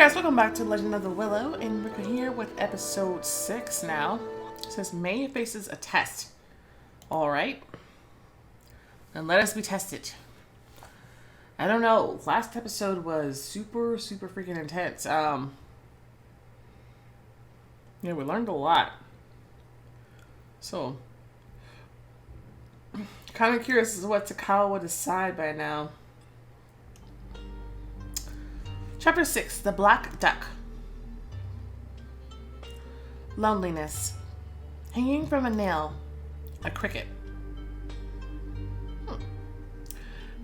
guys, welcome back to Legend of the Willow, and we're here with episode 6 now. It says May faces a test. Alright. Then let us be tested. I don't know, last episode was super freaking intense. Yeah, we learned a lot. So, kind of curious as to what Takao would decide by now. Chapter 6, The Black Duck. Loneliness. Hanging from a nail. A cricket.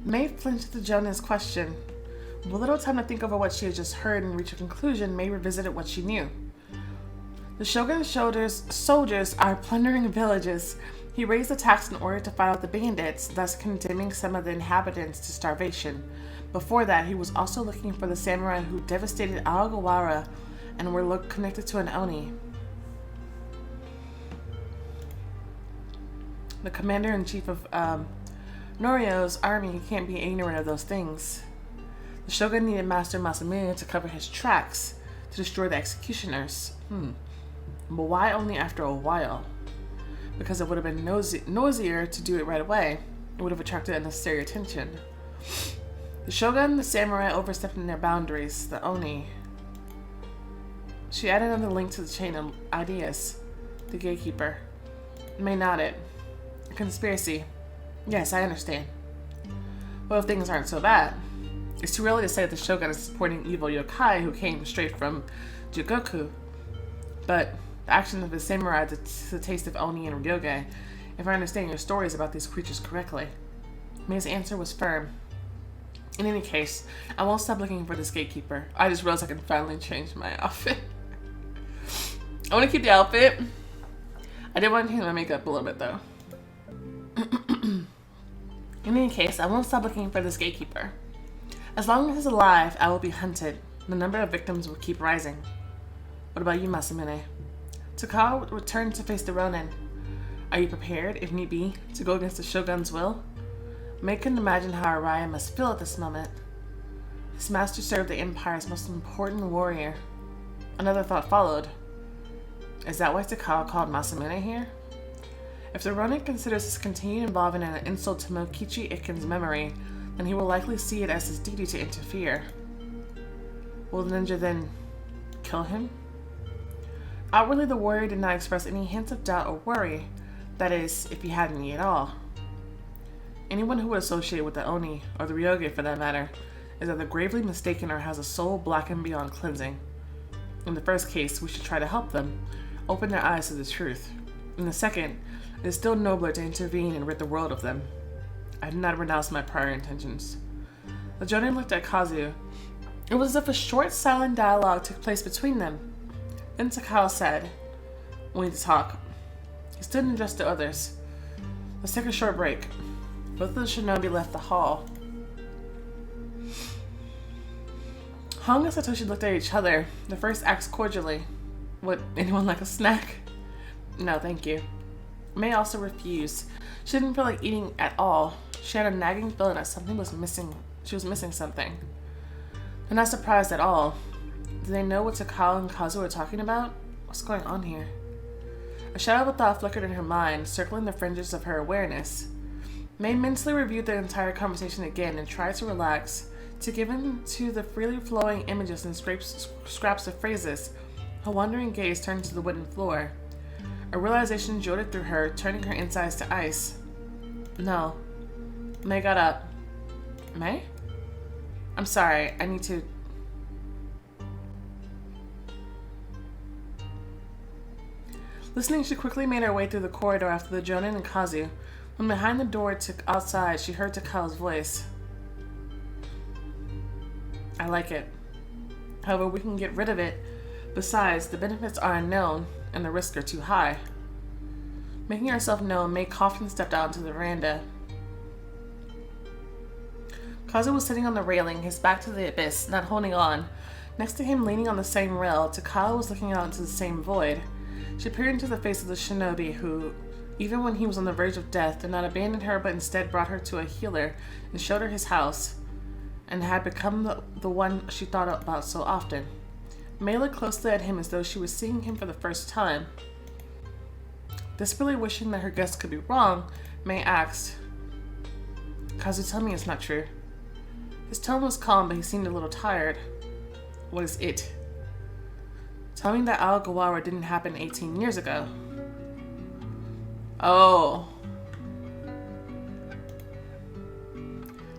May flinched at Jonah's question. With little time to think over what she had just heard and reach a conclusion, May revisited what she knew. The Shogun's soldiers are plundering villages. He raised the tax in order to fight out the bandits, thus condemning some of the inhabitants to starvation. Before that, he was also looking for the samurai who devastated Aogawara and were connected to an Oni. The commander-in-chief of Norio's army can't be ignorant of those things. The shogun needed Master Masamune to cover his tracks to destroy the executioners. But why only after a while? Because it would have been noisier to do it right away. It would have attracted unnecessary attention. The shogun, the samurai overstepping their boundaries. The Oni. She added another link to the chain of ideas. The gatekeeper. May nodded. A conspiracy. Yes, I understand. Well, if things aren't so bad. It's too early to say that the shogun is supporting evil yokai who came straight from Jugoku. But the action of the samurai is the taste of Oni and Ryoge, if I understand your stories about these creatures correctly. May's answer was firm. In any case, I won't stop looking for this gatekeeper. I just realized I can finally change my outfit. I want to keep the outfit. I did want to change my makeup a little bit though. In any case, I won't stop looking for this gatekeeper. As long as he's alive, I will be hunted. The number of victims will keep rising. What about you, Masamune? Takao returned to face the Ronin. Are you prepared, if need be, to go against the Shogun's will? May couldn't imagine how Araya must feel at this moment. His master served the Empire's most important warrior. Another thought followed. Is that why Takao called Masamune here? If the Ronin considers his continued involvement in an insult to Mokichi Iken's memory, then he will likely see it as his duty to interfere. Will the ninja then kill him? Outwardly, the warrior did not express any hints of doubt or worry. That is, if he had any at all. Anyone who would associate with the Oni, or the Ryoge for that matter, is either gravely mistaken or has a soul blackened beyond cleansing. In the first case, we should try to help them, open their eyes to the truth. In the second, it is still nobler to intervene and rid the world of them. I did not renounce my prior intentions. The Jonin looked at Kazu. It was as if a short, silent dialogue took place between them. Then Takao said, "We need to talk." He stood and addressed the others. Let's take a short break. Both of the shinobi left the hall. Hong and Satoshi looked at each other. The first asked cordially, "Would anyone like a snack?" "No, thank you." May also refused. She didn't feel like eating at all. She had a nagging feeling that something was missing. She was missing something. They're not surprised at all. Do they know what Takao and Kazu were talking about? What's going on here? A shadow of a thought flickered in her mind, circling the fringes of her awareness. May mentally reviewed the entire conversation again and tried to relax, to give in to the freely flowing images and scraps of phrases. Her wandering gaze turned to the wooden floor. A realization jolted through her, turning her insides to ice. No. May got up. May? I'm sorry, I need to... Listening, she quickly made her way through the corridor after the Jonin and Kazu. When behind the door to outside, she heard Takao's voice. I like it. However, we can get rid of it. Besides, the benefits are unknown, and the risks are too high. Making herself known, May coughed and stepped out into the veranda. Kazu was sitting on the railing, his back to the abyss, not holding on. Next to him, leaning on the same rail, Takao was looking out into the same void. She peered into the face of the shinobi who, even when he was on the verge of death, did not abandon her but instead brought her to a healer and showed her his house, and had become the one she thought about so often. May looked closely at him as though she was seeing him for the first time. Desperately wishing that her guess could be wrong, May asked, "Kazu, tell me it's not true." His tone was calm, but he seemed a little tired. "What is it?" "Tell me that Aogawara didn't happen 18 years ago." "Oh."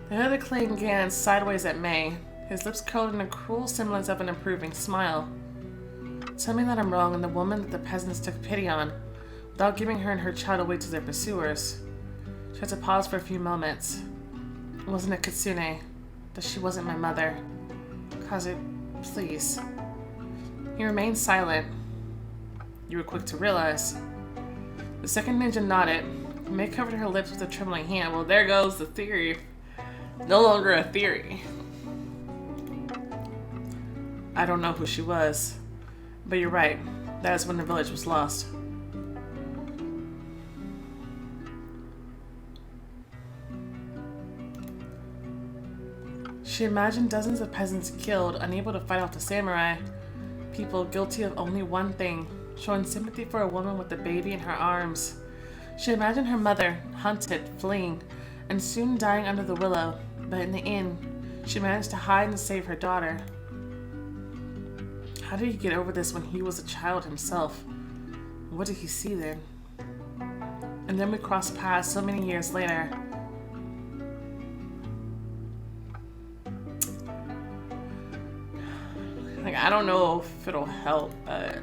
The head of the clan glanced sideways at May, his lips curled in a cruel semblance of an approving smile. "Tell me that I'm wrong and the woman that the peasants took pity on, without giving her and her child away to their pursuers." She had to pause for a few moments. "It wasn't a kitsune, that she wasn't my mother. Kazu, please." He remained silent. "You were quick to realize." The second ninja nodded. May covered her lips with a trembling hand. "Well, there goes the theory. No longer a theory." "I don't know who she was, but you're right. That is when the village was lost." She imagined dozens of peasants killed, unable to fight off the samurai. People guilty of only one thing, showing sympathy for a woman with a baby in her arms. She imagined her mother, hunted, fleeing, and soon dying under the willow, but in the end, she managed to hide and save her daughter. How did he get over this when he was a child himself? What did he see then? And then we crossed paths so many years later. I don't know if it'll help, but...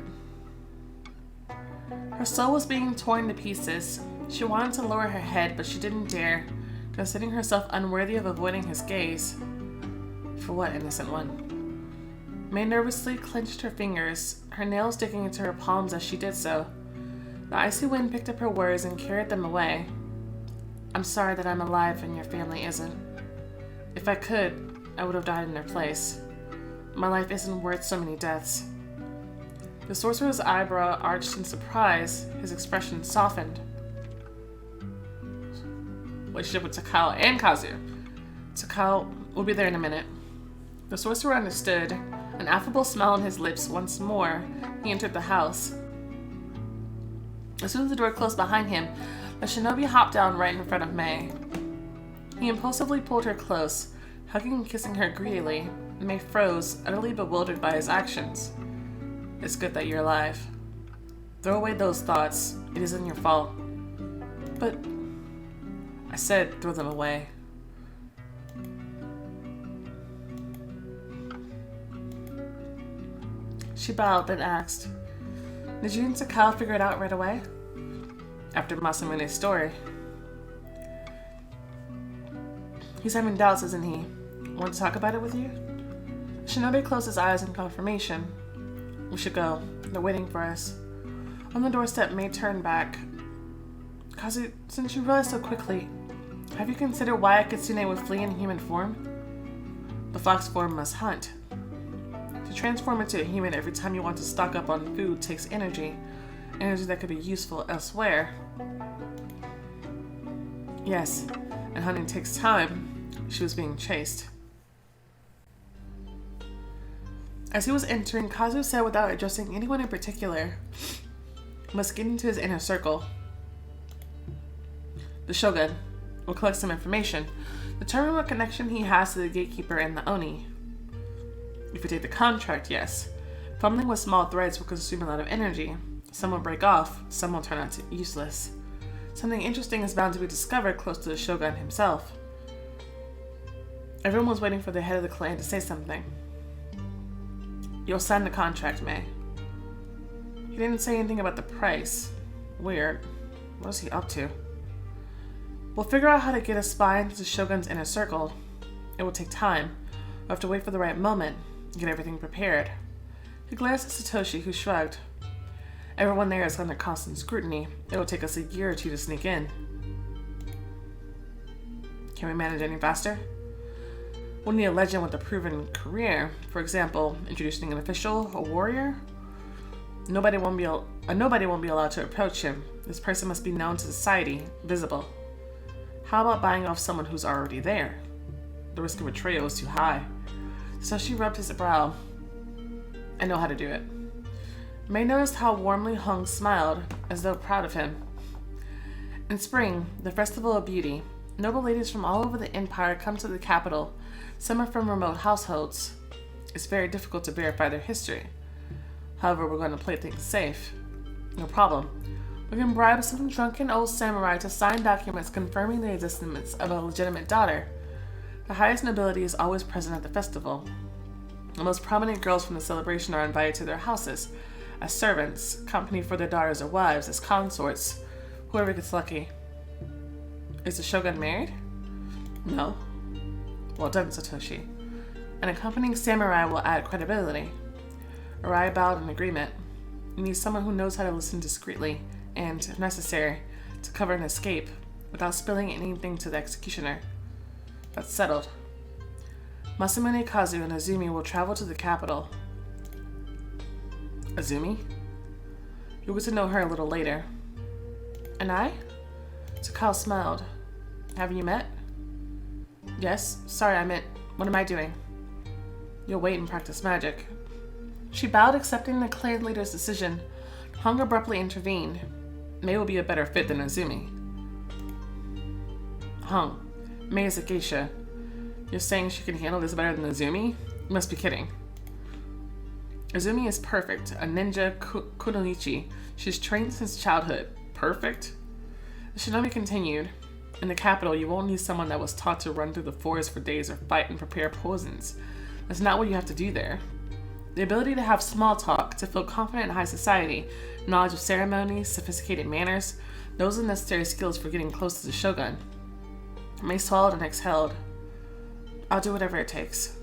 Her soul was being torn to pieces. She wanted to lower her head, but she didn't dare, considering herself unworthy of avoiding his gaze. For what, innocent one? May nervously clenched her fingers, her nails digging into her palms as she did so. The icy wind picked up her words and carried them away. "I'm sorry that I'm alive and your family isn't. If I could, I would have died in their place. My life isn't worth so many deaths." The sorcerer's eyebrow arched in surprise, his expression softened. Relationship with Takao and Kazu. "Takao will be there in a minute." The sorcerer understood, an affable smile on his lips once more. He entered the house. As soon as the door closed behind him, the shinobi hopped down right in front of May. He impulsively pulled her close, hugging and kissing her greedily. May froze, utterly bewildered by his actions. "It's good that you're alive. Throw away those thoughts. It isn't your fault." "But..." "I said throw them away." She bowed, then asked, "Did you and Takao figure it out right away?" "After Masamune's story." "He's having doubts, isn't he? Want to talk about it with you?" Shinobi closed his eyes in confirmation. "We should go. They're waiting for us." On the doorstep, May turned back. "Kazu, since you realized so quickly, have you considered why a kitsune would flee in human form?" "The fox form must hunt. To transform into a human every time you want to stock up on food takes energy that could be useful elsewhere." "Yes, and hunting takes time." She was being chased. As he was entering, Kazu said without addressing anyone in particular, "Must get into his inner circle. The Shogun will collect some information, determine what connection he has to the gatekeeper and the Oni. If you take the contract, yes. Fumbling with small threads will consume a lot of energy. Some will break off, some will turn out to useless. Something interesting is bound to be discovered close to the Shogun himself." Everyone was waiting for the head of the clan to say something. "You'll sign the contract, May." He didn't say anything about the price. Weird. What is he up to? "We'll figure out how to get a spy into the Shogun's inner circle. It will take time. We'll have to wait for the right moment, get everything prepared." He glanced at Satoshi, who shrugged. "Everyone there is under constant scrutiny. It will take us a year or two to sneak in." "Can we manage any faster?" "We'll need a legend with a proven career. For example, introducing an official, a warrior. Nobody won't be allowed to approach him. This person must be known to society, visible. How about buying off someone who's already there? The risk of betrayal is too high." So she rubbed his brow. I know how to do it. May noticed how warmly Hung smiled, as though proud of him. In spring, the Festival of Beauty, noble ladies from all over the empire come to the capital. Some are from remote households. It's very difficult to verify their history. However, we're going to play things safe. No problem. We can bribe some drunken old samurai to sign documents confirming the existence of a legitimate daughter. The highest nobility is always present at the festival. The most prominent girls from the celebration are invited to their houses as servants, company for their daughters or wives, as consorts, whoever gets lucky. Is the shogun married? No. Well done, Satoshi. An accompanying samurai will add credibility. Arai bowed in agreement. You need someone who knows how to listen discreetly and, if necessary, to cover an escape without spilling anything to the executioner. That's settled. Masamune Kazu and Azumi will travel to the capital. Azumi? You'll get to know her a little later. And I? Takao smiled. Have you met? Yes. Sorry, I meant, what am I doing? You'll wait and practice magic. She bowed, accepting the clan leader's decision. Hung abruptly intervened. Mei will be a better fit than Azumi. Hung, Mei is a geisha. You're saying she can handle this better than Azumi? You must be kidding. Azumi is perfect, a ninja kunoichi. She's trained since childhood. Perfect? The shinobi continued. In the capital, you won't need someone that was taught to run through the forest for days or fight and prepare poisons. That's not what you have to do there. The ability to have small talk, to feel confident in high society, knowledge of ceremonies, sophisticated manners, those are necessary skills for getting close to the shogun. Mei swallowed and exhaled. I'll do whatever it takes.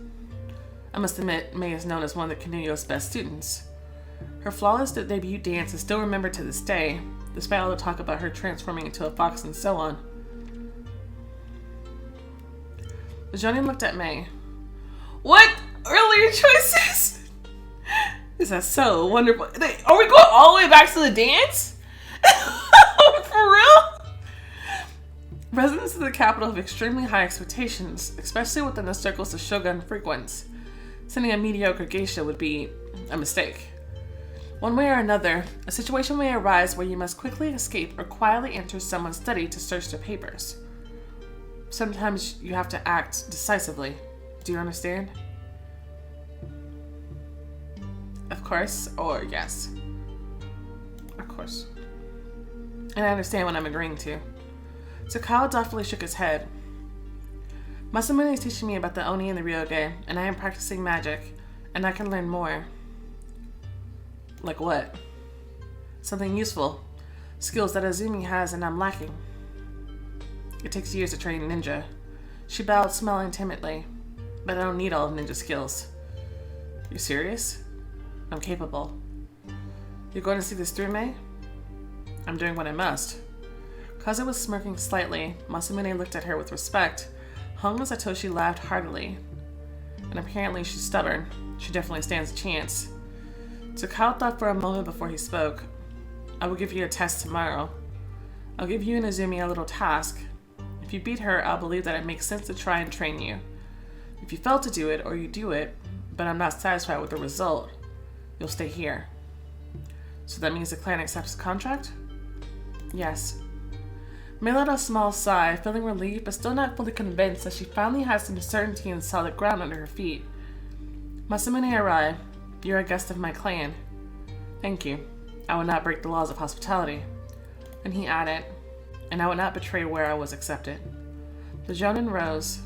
I must admit, Mei is known as one of the Kinuyo's best students. Her flawless debut dance is still remembered to this day, despite all the talk about her transforming into a fox and so on. The Jonin looked at Mei. What? Earlier choices? Is that so wonderful? Are we going all the way back to the dance? For real? Residents of the capital have extremely high expectations, especially within the circles the shogun frequents. Sending a mediocre geisha would be a mistake. One way or another, a situation may arise where you must quickly escape or quietly enter someone's study to search their papers. Sometimes you have to act decisively. Do you understand? Of course, or yes. Of course. And I understand what I'm agreeing to. Takao doubtfully shook his head. Masamune is teaching me about the Oni and the Ryoge, and I am practicing magic, and I can learn more. Like what? Something useful. Skills that Azumi has and I'm lacking. It takes years to train a ninja. She bowed, smiling timidly. But I don't need all of ninja skills. You serious? I'm capable. You're going to see this through, Mei? I'm doing what I must. Kazu was smirking slightly. Masamune looked at her with respect. Hung and Satoshi laughed heartily. And apparently she's stubborn. She definitely stands a chance. Takao thought for a moment before he spoke. I will give you a test tomorrow. I'll give you and Azumi a little task. If you beat her, I'll believe that it makes sense to try and train you. If you fail to do it, or you do it, but I'm not satisfied with the result, you'll stay here. So that means the clan accepts the contract? Yes. Mei let a small sigh, feeling relieved but still not fully convinced that she finally had some certainty and solid ground under her feet. Masamune Arai, you're a guest of my clan. Thank you. I will not break the laws of hospitality. And he added, and I would not betray where I was accepted. The Jonin rose.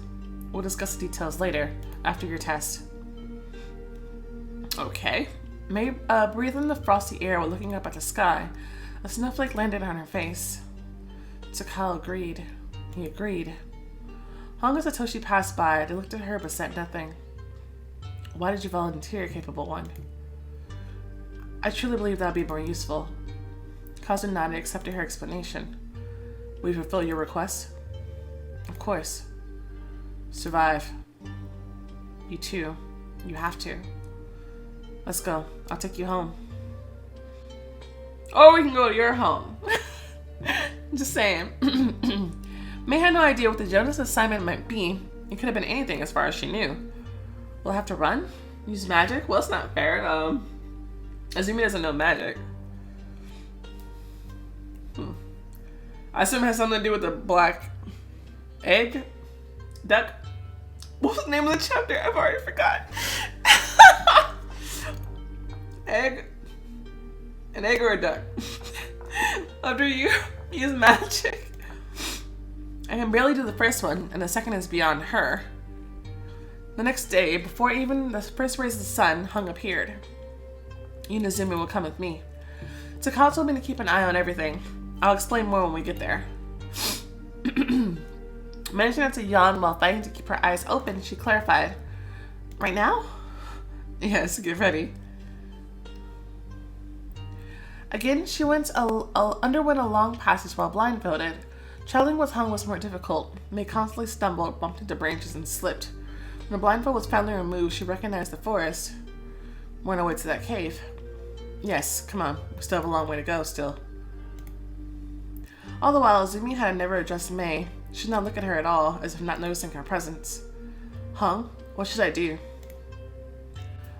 We'll discuss the details later, after your test. Okay. Mei breathed in the frosty air while looking up at the sky. A snowflake landed on her face. Takao agreed. He agreed. Hong and Satoshi passed by. They looked at her but said nothing. Why did you volunteer, capable one? I truly believe that would be more useful. Kazu nodded, accepted her explanation. Will you fulfill your request? Of course. Survive. You too. You have to. Let's go. I'll take you home. Or we can go to your home. Just saying. Mei had no idea what the Jonas assignment might be. It could have been anything as far as she knew. We'll have to run? Use magic? Well, it's not fair. Azumi doesn't know magic. I assume it has something to do with the black egg? Duck? What was the name of the chapter? I've already forgot. Egg? An egg or a duck? After you use magic. I can barely do the first one, and the second is beyond her. The next day, before even the first rays of the sun, Hung appeared. You and Azumi will come with me. Takao told me to keep an eye on everything. I'll explain more when we get there. Managing not to yawn while fighting to keep her eyes open, she clarified. Right now? Yes, get ready. Again, she underwent a long passage while blindfolded. Traveling with Hung was more difficult. May constantly stumbled, bumped into branches, and slipped. When the blindfold was finally removed, she recognized the forest. We're on our way to that cave. Yes, come on. We still have a long way to go, still. All the while, Azumi had never addressed May. She did not look at her at all, as if not noticing her presence. Hung, what should I do?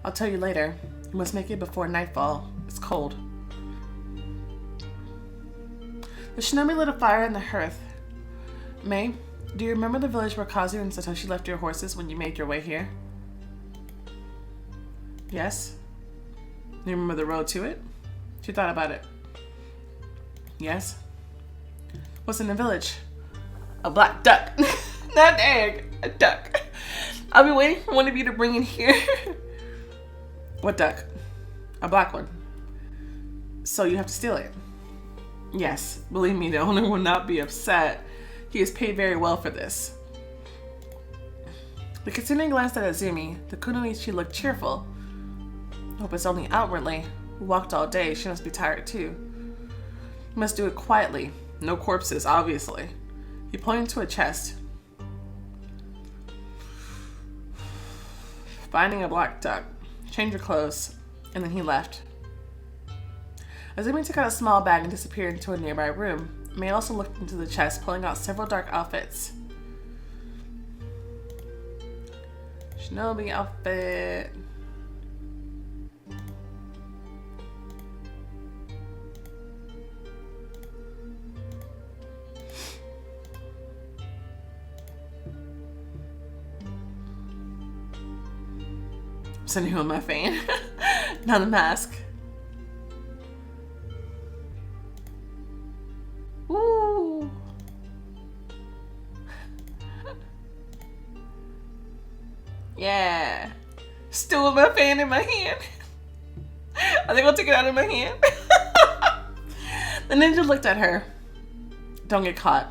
I'll tell you later. You must make it before nightfall. It's cold. The shinobi lit a fire in the hearth. May, do you remember the village where Kazu and Satoshi left your horses when you made your way here? Yes. Do you remember the road to it? She thought about it. Yes. What's in the village? A black duck. Not an egg. A duck. I'll be waiting for one of you to bring it here. What duck? A black one. So you have to steal it. Yes. Believe me, the owner will not be upset. He is paid very well for this. The kitsune glanced at Azumi. The kunoichi looked cheerful. Hope it's only outwardly. We walked all day. She must be tired too. You must do it quietly. No corpses, obviously. He pointed to a chest. Finding a black duck. Change your clothes. And then he left. Azumi took out a small bag and disappeared into a nearby room. May also looked into the chest, pulling out several dark outfits. Shinobi outfit. Sending home my fan. Not a mask. Ooh. Yeah. Still with my fan in my hand. I think I'll take it out of my hand. The ninja looked at her. Don't get caught.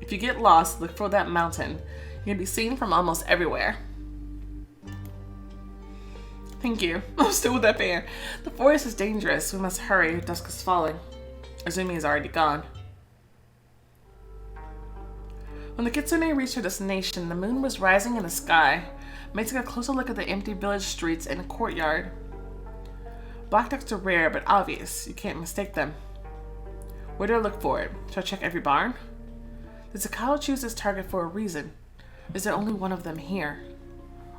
If you get lost, look for that mountain. You can be seen from almost everywhere. Thank you. I'm still with that fan. The forest is dangerous. We must hurry. Dusk is falling. Azumi is already gone. When the kitsune reached her destination, the moon was rising in the sky. May took a closer look at the empty village streets and courtyard. Black ducks are rare, but obvious. You can't mistake them. Where do I look for it? Should I check every barn? Did Takao choose this target for a reason? Is there only one of them here?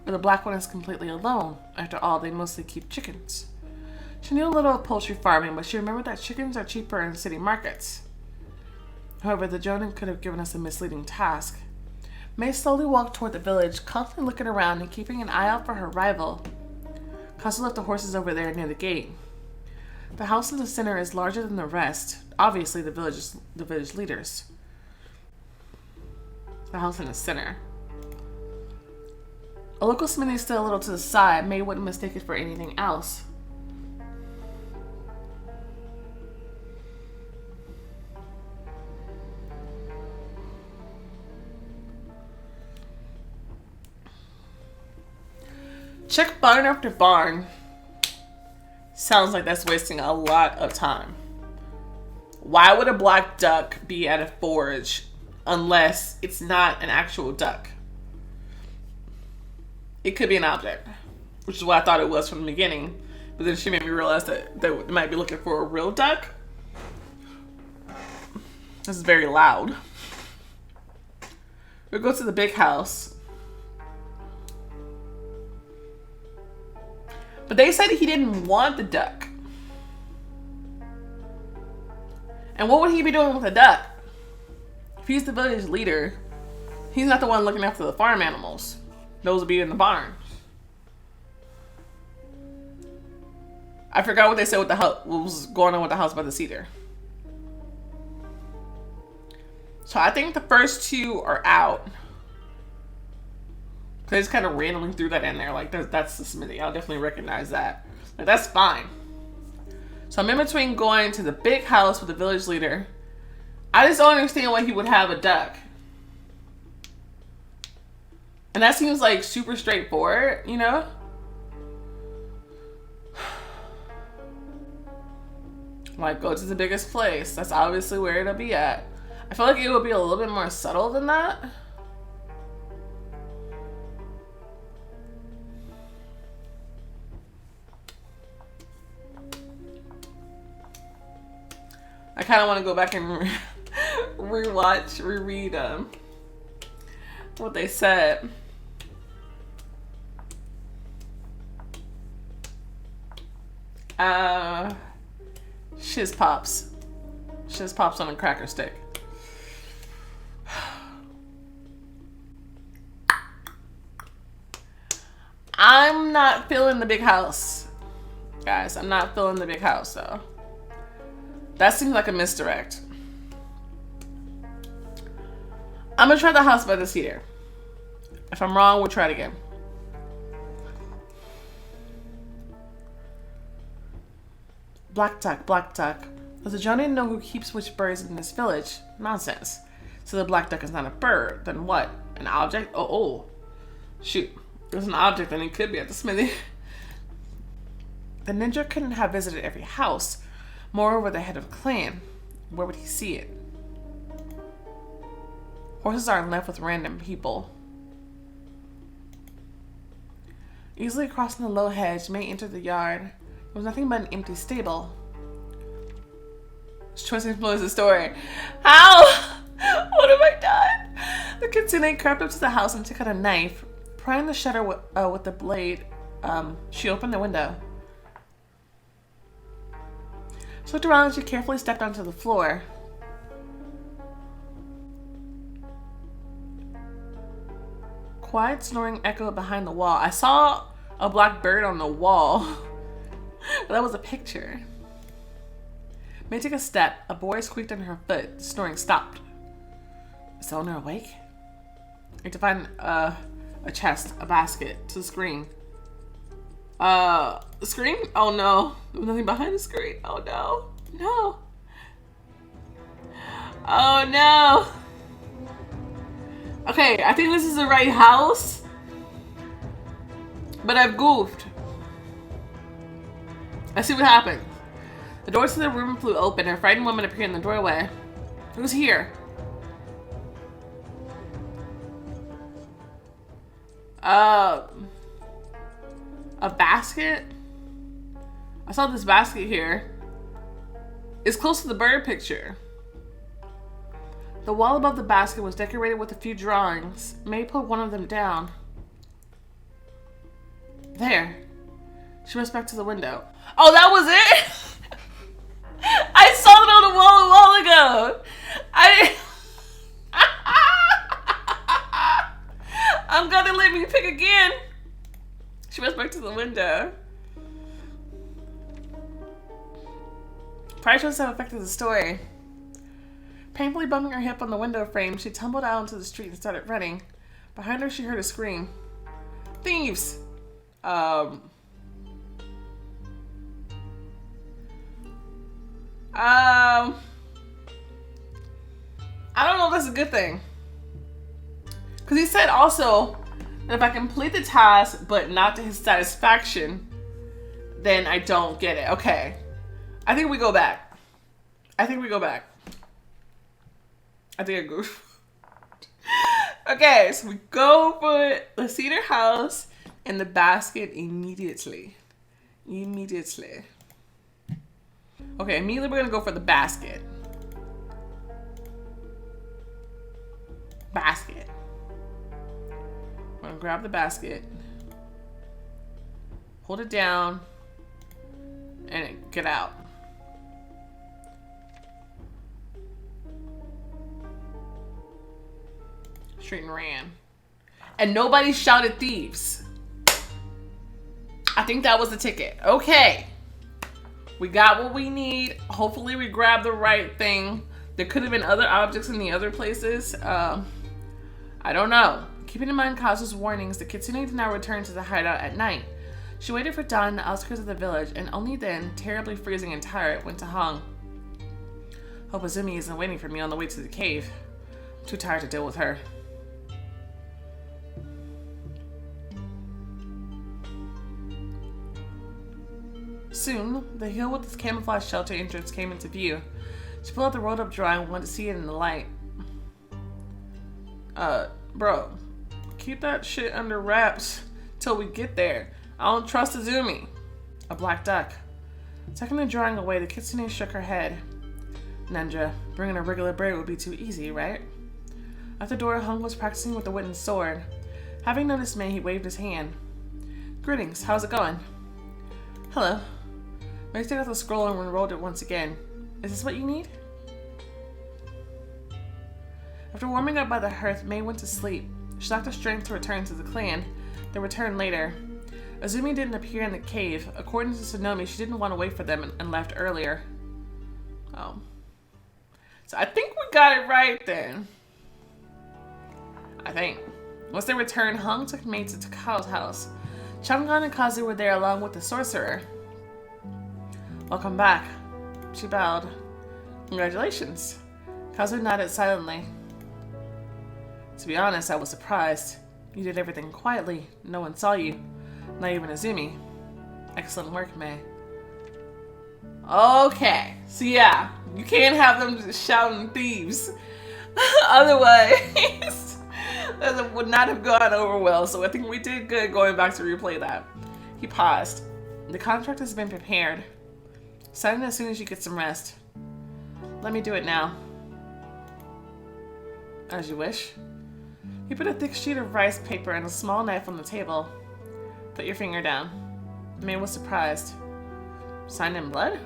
Or the black one is completely alone? After all, they mostly keep chickens. She knew a little of poultry farming, but she remembered that chickens are cheaper in city markets. However, the Jonin could have given us a misleading task. May slowly walked toward the village, constantly looking around and keeping an eye out for her rival. Kazu left the horses over there near the gate. The house in the center is larger than the rest. Obviously, the village leaders. The house in the center. A local smithy is still a little to the side. May wouldn't mistake it for anything else. Check barn after barn. Sounds like that's wasting a lot of time. Why would a black duck be at a forge unless it's not an actual duck? It could be an object, which is what I thought it was from the beginning. But then she made me realize that they might be looking for a real duck. This is very loud. We'll go to the big house. But they said he didn't want the duck. And what would he be doing with a duck? If he's the village leader, he's not the one looking after the farm animals. Those would be in the barn. I forgot what they said with the house, what was going on with the house by the cedar. So I think the first two are out. They just kind of randomly threw that in there. Like, that's the smithy. I'll definitely recognize that. Like, that's fine. So I'm in between going to the big house with the village leader. I just don't understand why he would have a duck. And that seems like super straightforward, you know? Like, go to the biggest place. That's obviously where it'll be at. I feel like it would be a little bit more subtle than that. I kind of want to go back and reread what they said. Shiz pops. Shiz pops on a cracker stick. I'm not feeling the big house. Guys, I'm not feeling the big house, though. That seems like a misdirect. I'm gonna try the house by the cedar. If I'm wrong, we'll try it again. Black duck, black duck. Does the John didn't know who keeps which birds in this village? Nonsense. So the black duck is not a bird. Then what? An object? Oh. Shoot. There's an object and it could be at the smithy. The ninja couldn't have visited every house. Moreover, the head of a clan. Where would he see it? Horses aren't left with random people. Easily crossing the low hedge, may enter the yard. There was nothing but an empty stable. His choice influenced the story. How? What have I done? The kitsune crept up to the house and took out a knife. Prying the shutter with the blade, she opened the window. She looked around and she carefully stepped onto the floor. Quiet snoring echoed behind the wall. I saw a black bird on the wall. But that was a picture. May took a step. A boy squeaked under her foot. The snoring stopped. Is the owner awake? I need to find a chest, a basket, to the screen. The screen? Oh no. There was nothing behind the screen. Oh no. No. Oh no. Okay, I think this is the right house. But I've goofed. Let's see what happens. The doors to the room flew open and a frightened woman appeared in the doorway. Who's here? A basket? I saw this basket here. It's close to the bird picture. The wall above the basket was decorated with a few drawings. May put one of them down. There. She rushed back to the window. Oh, that was it? I saw it on the wall a while ago. I'm gonna let me pick again. She rushed back to the window. Prior choices have affected the story. Painfully bumping her hip on the window frame, she tumbled out into the street and started running. Behind her, she heard a scream. Thieves! I don't know if that's a good thing. Because he said also that if I complete the task, but not to his satisfaction, then I don't get it. Okay. I think we go back. I think I go. Okay, so we go for the cedar house and the basket immediately. Okay, immediately we're gonna go for the basket. We're gonna grab the basket. Hold it down and get out. Straight and ran. And nobody shouted thieves. I think that was the ticket. Okay. We got what we need. Hopefully we grabbed the right thing. There could have been other objects in the other places. I don't know. Keeping in mind Kazu's warnings, the kitsune did not return to the hideout at night. She waited for dawn in the outskirts of the village, and only then, terribly freezing and tired, went to Hong. Hope Azumi isn't waiting for me on the way to the cave. I'm too tired to deal with her. Soon, the hill with its camouflage shelter entrance came into view. She pulled out the rolled up drawing and wanted to see it in the light. Bro, keep that shit under wraps till we get there. I don't trust Azumi. A black duck. Tucking the drawing away, the kitsune shook her head. Ninja, bringing a regular bird would be too easy, right? At the door, Hung was practicing with the wooden sword. Having noticed May, he waved his hand. Greetings, how's it going? Hello. May took out the scroll and unrolled it once again. Is this what you need? After warming up by the hearth, May went to sleep. She lacked the strength to return to the clan. They returned later. Azumi didn't appear in the cave. According to Sonomi, she didn't want to wait for them and left earlier. Oh. So I think we got it right then. I think. Once they returned, Hung took May to Takao's house. Changan and Kazu were there along with the sorcerer. Welcome back. She bowed. Congratulations. Kazu nodded silently. To be honest, I was surprised. You did everything quietly. No one saw you. Not even Azumi. Excellent work, May. Okay. So yeah, you can't have them just shouting thieves. Otherwise, that would not have gone over well. So I think we did good going back to replay that. He paused. The contract has been prepared. Sign it as soon as you get some rest. Let me do it now. As you wish. He put a thick sheet of rice paper and a small knife on the table. Put your finger down. May was surprised. Signed in blood?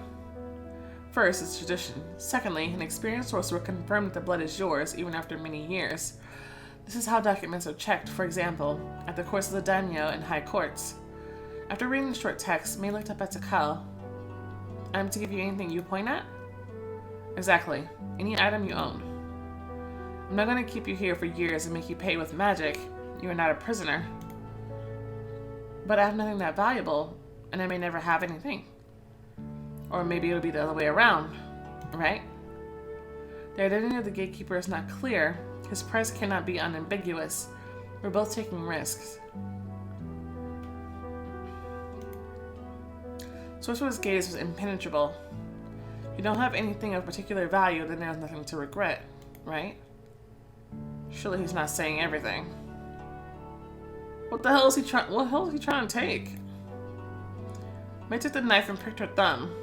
First, it's tradition. Secondly, an experienced sorcerer confirmed that the blood is yours even after many years. This is how documents are checked, for example, at the courts of the daimyo and high courts. After reading the short text, May looked up at Takao. I'm to give you anything you point at? Exactly. Any item you own. I'm not going to keep you here for years and make you pay with magic. You are not a prisoner. But I have nothing that valuable, and I may never have anything. Or maybe it'll be the other way around, right? The identity of the gatekeeper is not clear. His price cannot be unambiguous. We're both taking risks. Sorcerer's gaze was impenetrable. If you don't have anything of particular value, then there's nothing to regret, right? Surely he's not saying everything. What the hell is he trying? What the hell is he trying to take? May took the knife and pricked her thumb.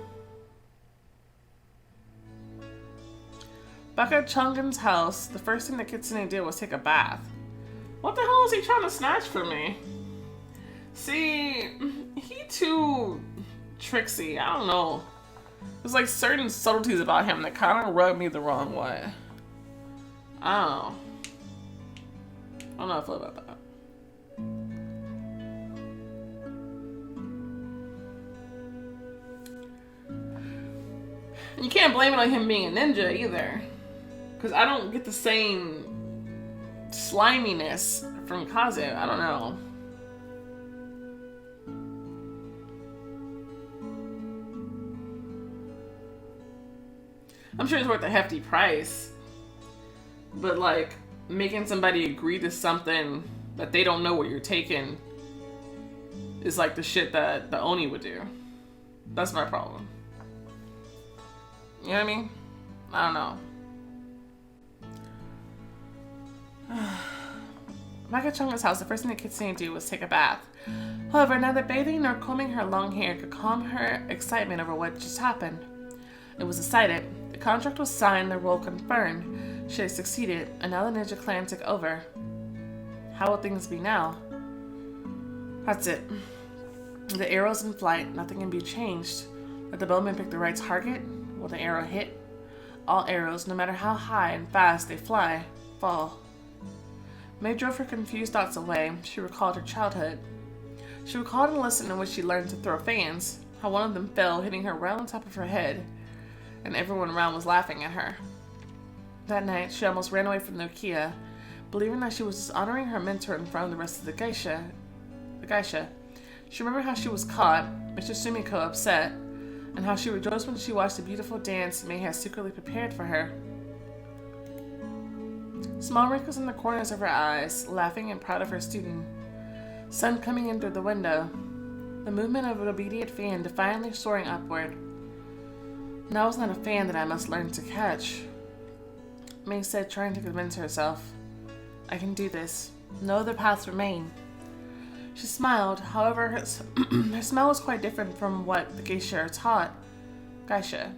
Back at Chungin's house, the first thing that Kitsune did was take a bath. What the hell is he trying to snatch from me? See, he too tricksy. I don't know. There's like certain subtleties about him that kind of rub me the wrong way. I don't know. I don't know how I feel about that. And you can't blame it on him being a ninja either. Because I don't get the same sliminess from Kazu. I don't know. I'm sure it's worth a hefty price. But like, making somebody agree to something that they don't know what you're taking is like the shit that the Oni would do. That's my problem. You know what I mean? I don't know. Back at Chunga's house, the first thing that Kitsune did was take a bath. However, neither bathing nor combing her long hair could calm her excitement over what just happened. It was decided. The contract was signed, the role confirmed. She had succeeded, and now the ninja clan took over. How will things be now? That's it. The arrow's in flight. Nothing can be changed. Let the bowman pick the right target. Will the arrow hit? All arrows, no matter how high and fast they fly, fall. May drove her confused thoughts away. She recalled her childhood. She recalled a lesson in which she learned to throw fans, how one of them fell, hitting her right on top of her head, and everyone around was laughing at her. That night, she almost ran away from Nokia, believing that she was dishonoring her mentor in front of the rest of the geisha. She remembered how she was caught, Mr. Sumiko upset, and how she rejoiced when she watched the beautiful dance May had secretly prepared for her. Small wrinkles in the corners of her eyes, laughing and proud of her student. Sun coming in through the window. The movement of an obedient fan defiantly soaring upward. Now it's not a fan that I must learn to catch, May said, trying to convince herself. I can do this. No other paths remain. She smiled. However, her smile was quite different from what the geisha are taught. Geisha.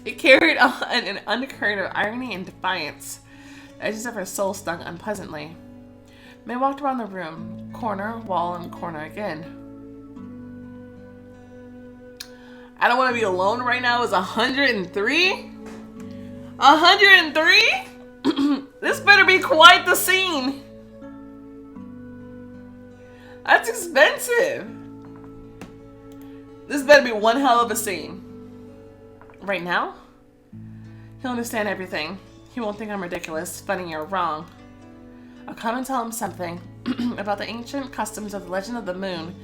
It carried on an undercurrent of irony and defiance. The edges of her soul stung unpleasantly. May walked around the room, corner, wall, and corner again. I don't want to be alone right now is 103? 103? This better be quite the scene. That's expensive. This better be one hell of a scene. Right now? He'll understand everything. He won't think I'm ridiculous, funny, or wrong. I'll come and tell him something about the ancient customs of the Legend of the Moon,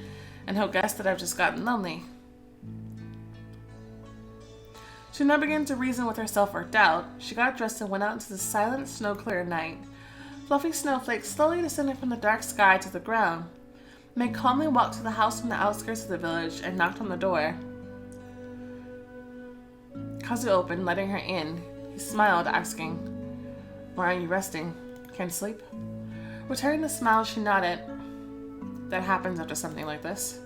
and he'll guess that I've just gotten lonely. She now began to reason with herself or doubt. She got dressed and went out into the silent, snow-clear night. Fluffy snowflakes slowly descended from the dark sky to the ground. May calmly walked to the house from the outskirts of the village and knocked on the door. Kazu opened, letting her in. He smiled, asking, "Why are you resting? Can't sleep?" Returning the smile, she nodded. That happens after something like this.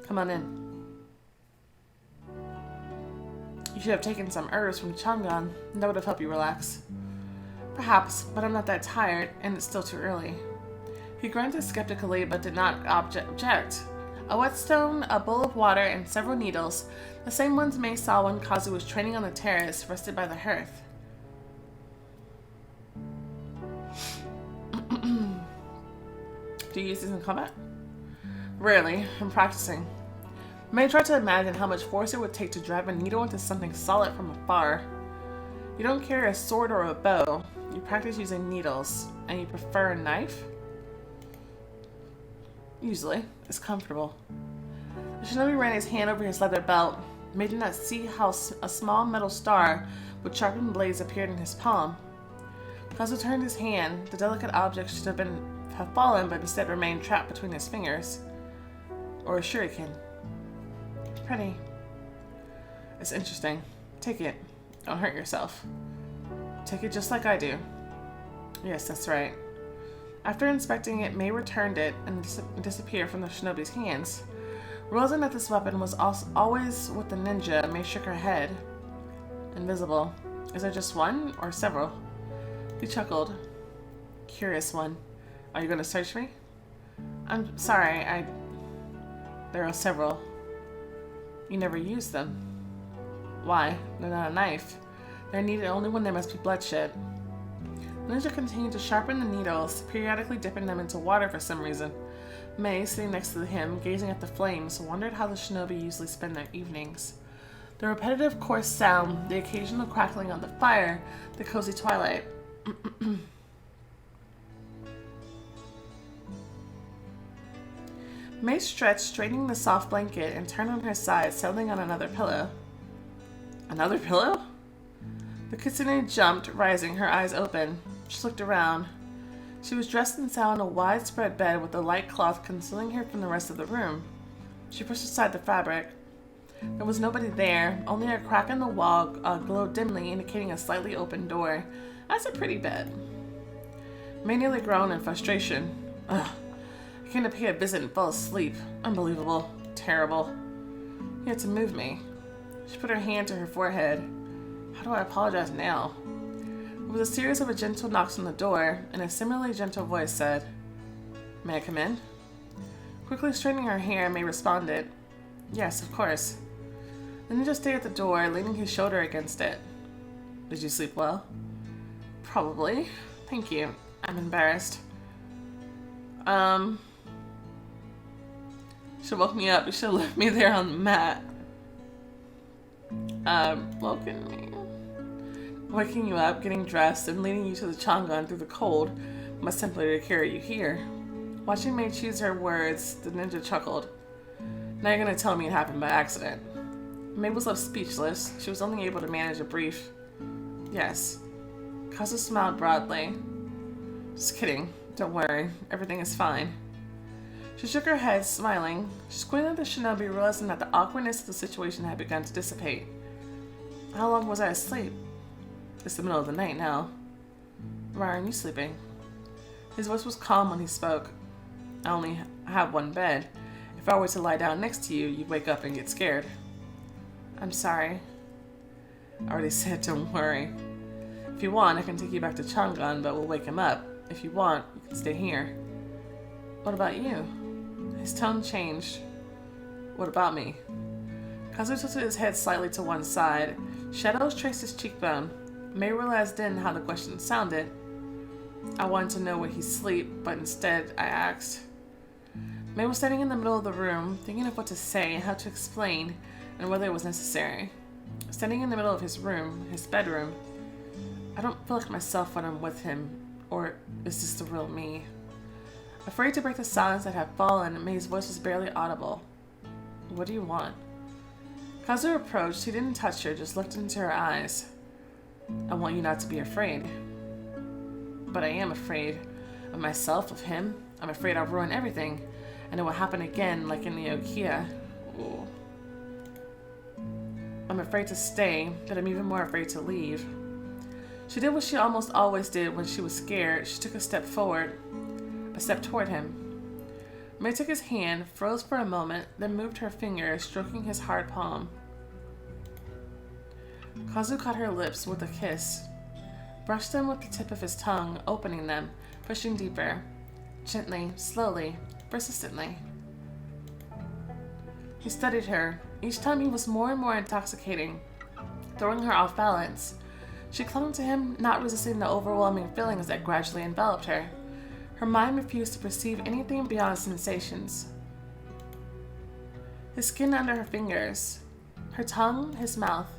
Come on in. You should have taken some herbs from Chang'an. That would have helped you relax. Perhaps, but I'm not that tired, and it's still too early. He grunted skeptically, but did not object. A whetstone, a bowl of water, and several needles, the same ones May saw when Kazu was training on the terrace, rested by the hearth. Do you use these in combat? Rarely. I'm practicing. May tried to imagine how much force it would take to drive a needle into something solid from afar. You don't carry a sword or a bow. You practice using needles. And you prefer a knife? Usually. It's comfortable. The shinobi ran his hand over his leather belt. May did not see how a small metal star with sharpened blades appeared in his palm. Kazu turned his hand. The delicate object should have fallen, but instead remained trapped between his fingers. Or a shuriken. Pretty. It's interesting. Take it. Don't hurt yourself. Take it just like I do. Yes, that's right. After inspecting it, May returned it and disappeared from the shinobi's hands. Realizing that this weapon was always with the ninja, May shook her head. Invisible. Is there just one or several? He chuckled. Curious one. Are you going to search me? I'm sorry, there are several. You never use them. Why? They're not a knife. They're needed only when there must be bloodshed. The ninja continued to sharpen the needles, periodically dipping them into water for some reason. May, sitting next to him, gazing at the flames, wondered how the shinobi usually spend their evenings. The repetitive, coarse sound, the occasional crackling of the fire, the cozy twilight. May stretched, straightening the soft blanket, and turned on her side, settling on another pillow. Another pillow? The kitsune jumped, rising, her eyes open. She looked around. She was dressed and sat on a widespread bed with a light cloth concealing her from the rest of the room. She pushed aside the fabric. There was nobody there, only a crack in the wall glowed dimly, indicating a slightly open door. That's a pretty bed. May nearly groaned in frustration. Ugh. I came to pay a visit and fell asleep. Unbelievable. Terrible. He had to move me. She put her hand to her forehead. How do I apologize now? It was a series of gentle knocks on the door, and a similarly gentle voice said, May I come in? Quickly straightening her hair, May responded, yes, of course. The ninja stayed at the door, leaning his shoulder against it. Did you sleep well? Probably. Thank you. I'm embarrassed. She woke me up. You should have left me there on the mat. Waking you up, getting dressed, and leading you to the Changan through the cold must simply to carry you here. Watching May choose her words, the ninja chuckled. Now you're gonna tell me it happened by accident. May was left speechless. She was only able to manage a brief yes. Kazu smiled broadly. Just kidding. Don't worry. Everything is fine. She shook her head, smiling. She squinted at the shinobi, realizing that the awkwardness of the situation had begun to dissipate. How long was I asleep? It's the middle of the night now. Why aren't you sleeping? His voice was calm when he spoke. I only have one bed. If I were to lie down next to you, you'd wake up and get scared. I'm sorry. I already said don't worry. If you want, I can take you back to Changan, but we'll wake him up. If you want, you can stay here. What about you? His tone changed. What about me? Kazu tilted his head slightly to one side. Shadows traced his cheekbone. May realized then how the question sounded. I wanted to know would he sleep, but instead I asked. May was standing in the middle of the room, thinking of what to say and how to explain, and whether it was necessary. Standing in the middle of his room, his bedroom. I don't feel like myself when I'm with him, or is this the real me? Afraid to break the silence that had fallen, May's voice was barely audible. What do you want? Kazu approached. He didn't touch her, just looked into her eyes. I want you not to be afraid. But I am afraid of myself, of him. I'm afraid I'll ruin everything, and it will happen again like in the Okia. Ooh. I'm afraid to stay, but I'm even more afraid to leave. She did what she almost always did when she was scared. She took a step forward, a step toward him. May took his hand, froze for a moment, then moved her finger, stroking his hard palm. Kazu caught her lips with a kiss, brushed them with the tip of his tongue, opening them, pushing deeper, gently, slowly, persistently. He studied her. Each time he was more and more intoxicating, throwing her off balance. She clung to him, not resisting the overwhelming feelings that gradually enveloped her. Her mind refused to perceive anything beyond sensations. His skin under her fingers, her tongue, his mouth,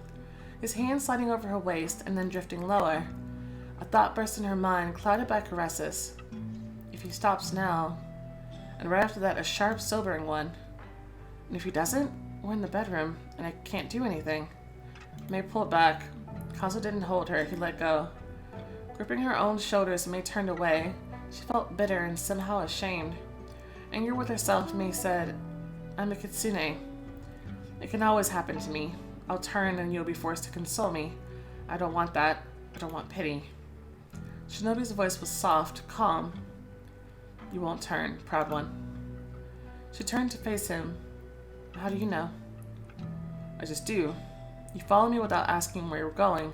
his hand sliding over her waist and then drifting lower. A thought burst in her mind, clouded by caresses. If he stops now, and right after that a sharp, sobering one. And if he doesn't, we're in the bedroom, and I can't do anything. May pulled back. Kazu didn't hold her, he let go. Gripping her own shoulders, May turned away. She felt bitter and somehow ashamed. Angry with herself, May said, I'm a kitsune. It can always happen to me. I'll turn and you'll be forced to console me. I don't want that. I don't want pity. Shinobi's voice was soft, calm. You won't turn, proud one. She turned to face him. How do you know? I just do. You follow me without asking where you're going.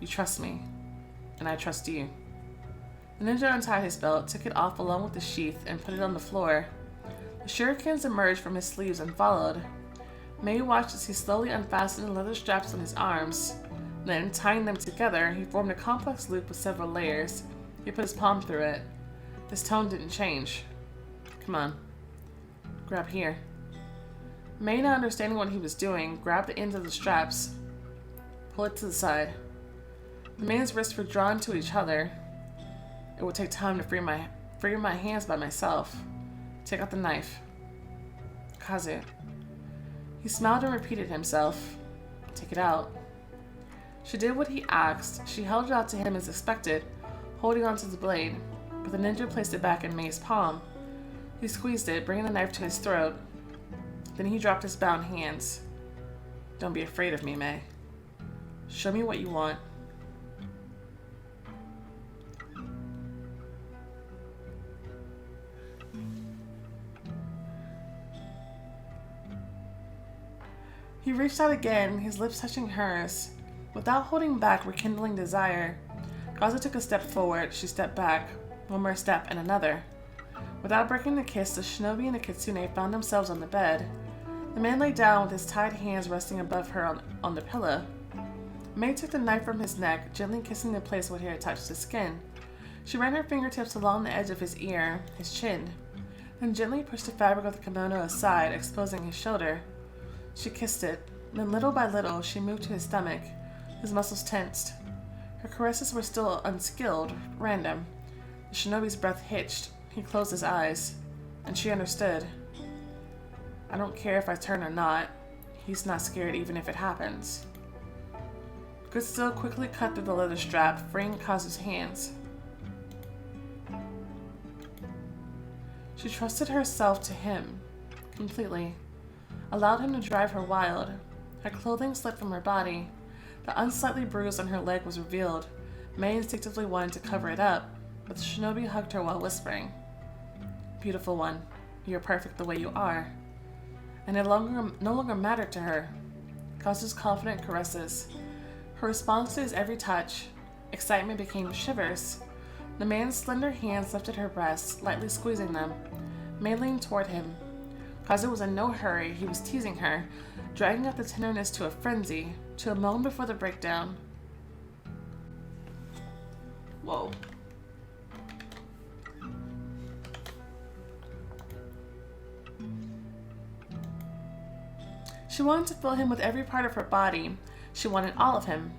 You trust me. And I trust you. The ninja untied his belt, took it off along with the sheath, and put it on the floor. The shurikens emerged from his sleeves and followed. May watched as he slowly unfastened the leather straps on his arms. Then, tying them together, he formed a complex loop with several layers. He put his palm through it. His tone didn't change. Come on. Grab here. May, not understanding what he was doing, grabbed the ends of the straps. Pull it to the side. The man's wrists were drawn to each other. It would take time to free my hands by myself. Take out the knife. Kazu. He smiled and repeated himself. Take it out. She did what he asked. She held it out to him as expected, holding onto the blade, but the ninja placed it back in May's palm. He squeezed it, bringing the knife to his throat. Then he dropped his bound hands. Don't be afraid of me, May. Show me what you want. He reached out again, his lips touching hers. Without holding back, rekindling desire, Kazu took a step forward. She stepped back. One more step and another. Without breaking the kiss, the shinobi and the kitsune found themselves on the bed. The man lay down with his tied hands resting above her on the pillow. May took the knife from his neck, gently kissing the place where it had touched his skin. She ran her fingertips along the edge of his ear, his chin, then gently pushed the fabric of the kimono aside, exposing his shoulder. She kissed it. Then little by little, she moved to his stomach. His muscles tensed. Her caresses were still unskilled, random. The shinobi's breath hitched. He closed his eyes, and she understood. I don't care if I turn or not. He's not scared even if it happens. Good Still quickly cut through the leather strap, freeing Kazu's hands. She trusted herself to him, completely. Allowed him to drive her wild. Her clothing slipped from her body. The unsightly bruise on her leg was revealed. May instinctively wanted to cover it up, but the shinobi hugged her while whispering, "Beautiful one, you're perfect the way you are." And it no longer mattered to her. Kazu's confident caresses. Her response to his every touch, excitement became shivers. The man's slender hands lifted her breasts, lightly squeezing them. May leaned toward him. Kazu was in no hurry. He was teasing her, dragging out the tenderness to a frenzy, to a moment before the breakdown. Whoa. She wanted to fill him with every part of her body. She wanted all of him.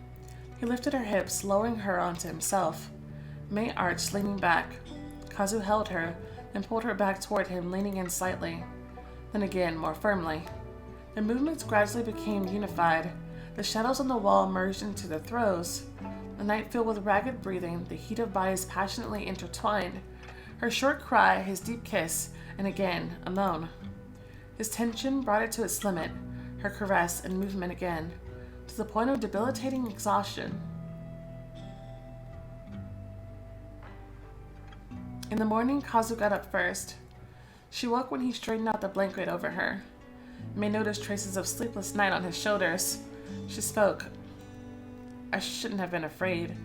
He lifted her hips, lowering her onto himself. May arched, leaning back. Kazu held her, then pulled her back toward him, leaning in slightly. Then again, more firmly. Their movements gradually became unified. The shadows on the wall merged into the throes. The night filled with ragged breathing, the heat of bodies passionately intertwined. Her short cry, his deep kiss, and again, a moan. His tension brought it to its limit, her caress and movement again, to the point of debilitating exhaustion. In the morning, Kazu got up first. She woke when he straightened out the blanket over her. May noticed traces of sleepless night on his shoulders. She spoke. "I shouldn't have been afraid.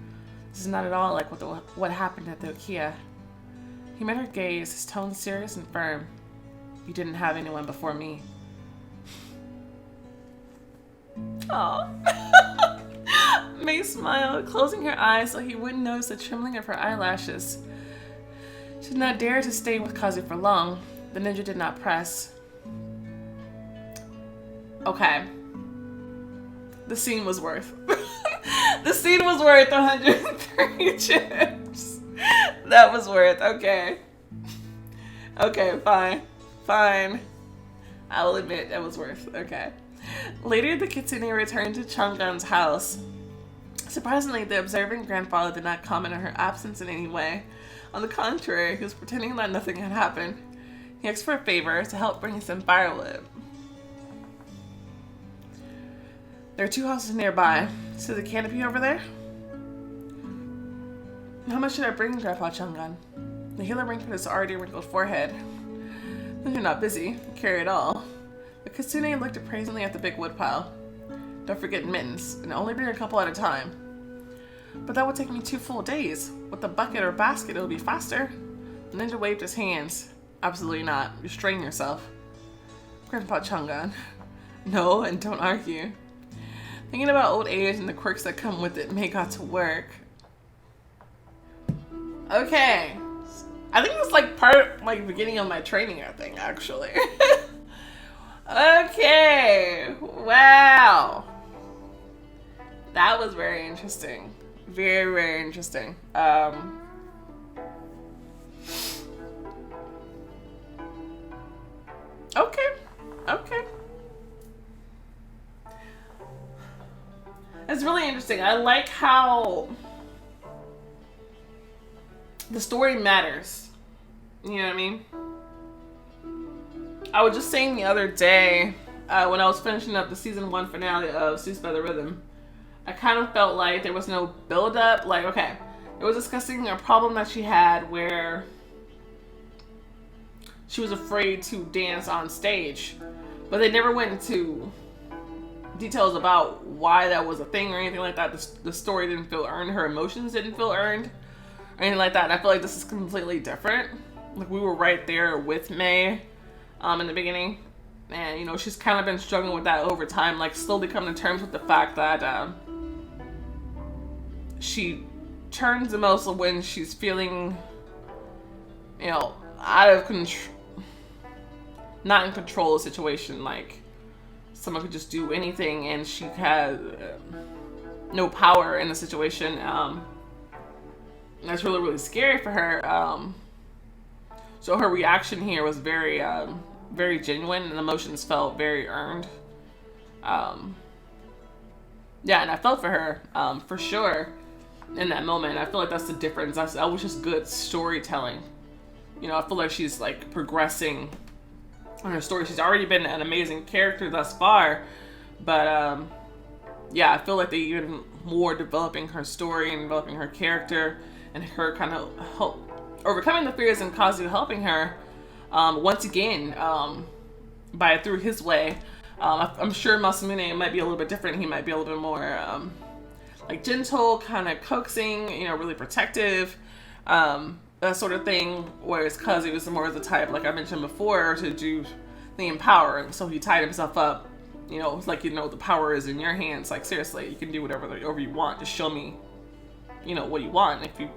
This is not at all like what happened at the Okia." He met her gaze, his tone serious and firm. "You didn't have anyone before me." Aww. May smiled, closing her eyes so he wouldn't notice the trembling of her eyelashes. She did not dare to stay with Kazu for long. The ninja did not press. Okay. The scene was worth. The scene was worth 130 chips. That was worth. Okay. Okay, fine. Fine. I will admit that was worth. Okay. Later, the kitsune returned to Chang'an's house. Surprisingly, the observant grandfather did not comment on her absence in any way. On the contrary, he was pretending that nothing had happened. He asked for a favor to help bring some firewood. There are 2 houses nearby. See the canopy over there? How much should I bring, Grandpa Chang'an? The healer wrinkled his already wrinkled forehead. Then you're not busy. Carry it all. The kitsune looked appraisingly at the big woodpile. Don't forget mittens, and only bring a couple at a time. But that would take me 2 full days. With a bucket or basket, it would be faster. The ninja waved his hands. Absolutely not. You're straining yourself. Grandpa Chang'an. No, and don't argue. Thinking about old age and the quirks that come with it, May got to work. Okay. I think it's like beginning of my training, I think, actually. Okay. Wow. That was very interesting. Very, very interesting. Okay. It's really interesting. I like how the story matters. You know what I mean? I was just saying the other day, when I was finishing up the season 1 finale of Suits by the Rhythm, I kind of felt like there was no build-up. Like, okay, it was discussing a problem that she had where she was afraid to dance on stage, but they never went into details about why that was a thing or anything like that. The story didn't feel earned. Her emotions didn't feel earned or anything like that. And I feel like this is completely different. like we were right there with May in the beginning. And, you know, she's kind of been struggling with that over time, like slowly coming to terms with the fact that she turns the most when she's feeling, you know, out of control, not in control of the situation. Like someone could just do anything and she has no power in the situation. That's really, really scary for her. So her reaction here was very, very genuine, and emotions felt very earned. Yeah, and I felt for her, for sure, in that moment. I feel like that's the difference. That was just good storytelling. You know, I feel like she's like progressing in her story. She's already been an amazing character thus far, but yeah, I feel like they even more developing her story and developing her character, and her kind of overcoming the fears and Kazu helping her once again through his way. I'm sure Masamune might be a little bit different. He might be a little bit more like gentle, kind of coaxing, you know, really protective, that sort of thing. Whereas Kazu was more of the type, like I mentioned before, to do the empowering. So he tied himself up. You know, it's like, you know, the power is in your hands. Like seriously, you can do whatever you want. Just show me, you know, what you want. If you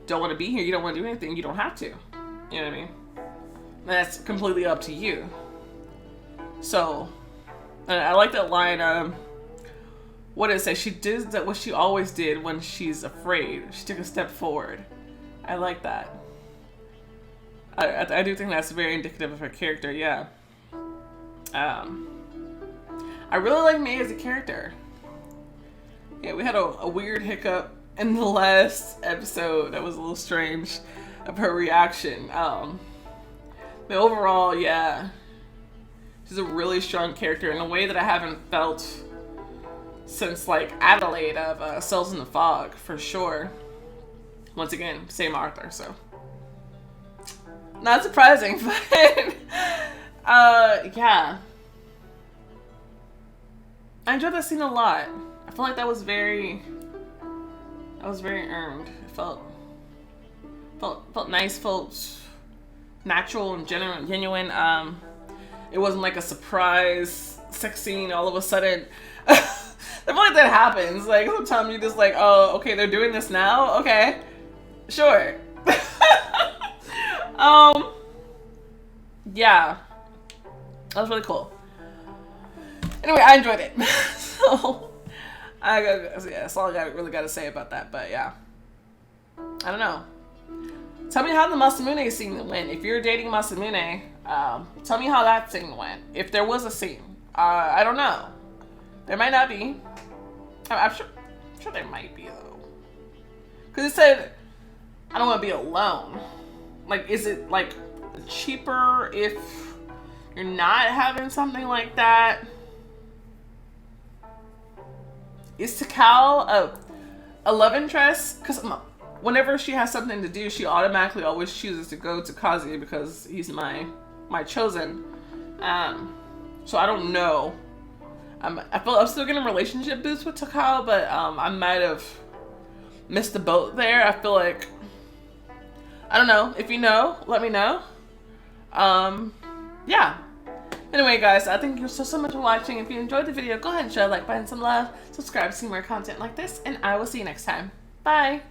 don't want to be here, you don't want to do anything, you don't have to. You know what I mean? That's completely up to you. So, I like that line. What did it say? She did that what she always did when she's afraid. She took a step forward. I like that. I do think that's very indicative of her character. Yeah. I really like May as a character. Yeah, we had a weird hiccup in the last episode that was a little strange of her reaction. But overall, yeah, she's a really strong character in a way that I haven't felt since like Adelaide of Cells in the Fog, for sure. Once again, same author, so not surprising, but yeah, I enjoyed that scene a lot. I feel like that was very earned. It felt nice, felt natural and genuine. It wasn't like a surprise sex scene all of a sudden. I feel like that happens. Like sometimes you're just like, oh, okay, they're doing this now. Okay, sure. Yeah, that was really cool. Anyway, I enjoyed it. So that's all I really got to say about that. But yeah, I don't know. Tell me how the Masamune scene went. If you're dating Masamune, tell me how that scene went. If there was a scene, I don't know. There might not be. I'm sure there might be though. Cause it said, I don't want to be alone. Like, is it like cheaper if you're not having something like that? Is Takao a love interest? Because whenever she has something to do, she automatically always chooses to go to Kazuya because he's my chosen. So I don't know. I feel I'm still getting relationship boosts with Takao, but I might have missed the boat there. I feel like, I don't know. If you know, let me know. Yeah. Anyway, guys, I thank you so much for watching. If you enjoyed the video, go ahead and show a like button, some love, subscribe to see more content like this, and I will see you next time. Bye.